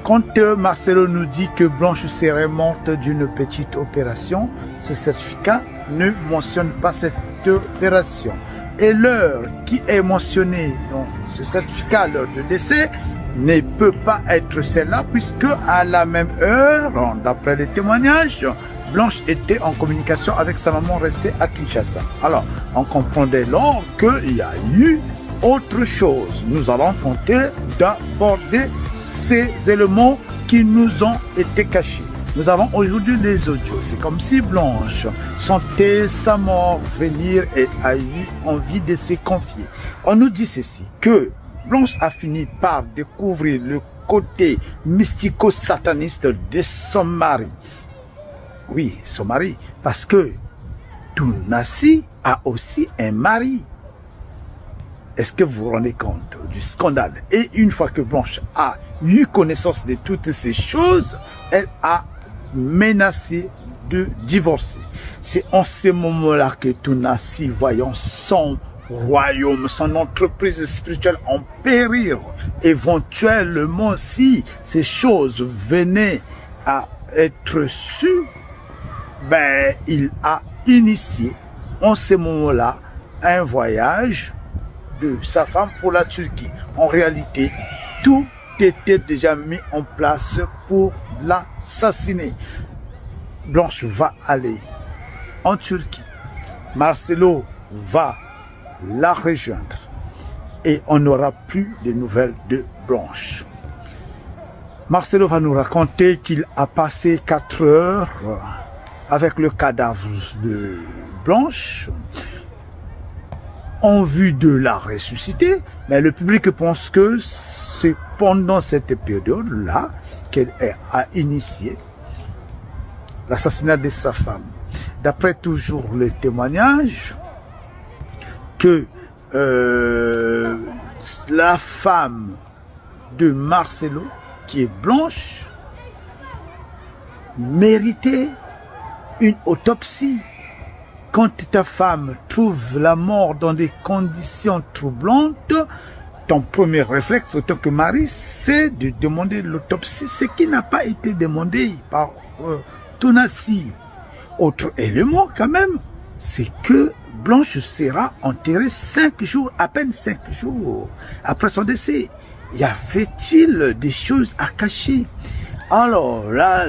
Quand Marcelo nous dit que Blanche serait morte d'une petite opération, ce certificat ne mentionne pas cette opération. Et l'heure qui est mentionnée dans ce certificat, l'heure de décès, ne peut pas être celle-là, puisque à la même heure, d'après les témoignages, Blanche était en communication avec sa maman restée à Kinshasa. Alors, on comprend dès lors qu'il y a eu autre chose. Nous allons tenter d'aborder ces éléments qui nous ont été cachés. Nous avons aujourd'hui les audios. C'est comme si Blanche sentait sa mort venir et a eu envie de se confier. On nous dit ceci, que Blanche a fini par découvrir le côté mystico-sataniste de son mari. Oui, son mari, parce que Tounassi a aussi un mari. Est-ce que vous vous rendez compte du scandale? Et une fois que Blanche a eu connaissance de toutes ces choses, elle a menacé de divorcer. C'est en ce moment-là que Tounassi, voyant son royaume, son entreprise spirituelle en périr, éventuellement si ces choses venaient à être sues, ben, il a initié en ce moment-là un voyage de sa femme pour la Turquie. En réalité, tout était déjà mis en place pour l'assassiner. Blanche va aller en Turquie. Marcelo va la rejoindre. Et on n'aura plus de nouvelles de Blanche. Marcelo va nous raconter qu'il a passé 4 heures avec le cadavre de Blanche en vue de la ressusciter, mais le public pense que c'est pendant cette période-là qu'elle a initié l'assassinat de sa femme. D'après toujours les témoignages, que la femme de Marcelo, qui est Blanche, méritait une autopsie. Quand ta femme trouve la mort dans des conditions troublantes, ton premier réflexe, autant que mari, c'est de demander l'autopsie, ce qui n'a pas été demandé par Tounassi. Autre élément quand même, c'est que Blanche sera enterrée 5 jours, à peine 5 jours après son décès. Y avait-il des choses à cacher? Alors là...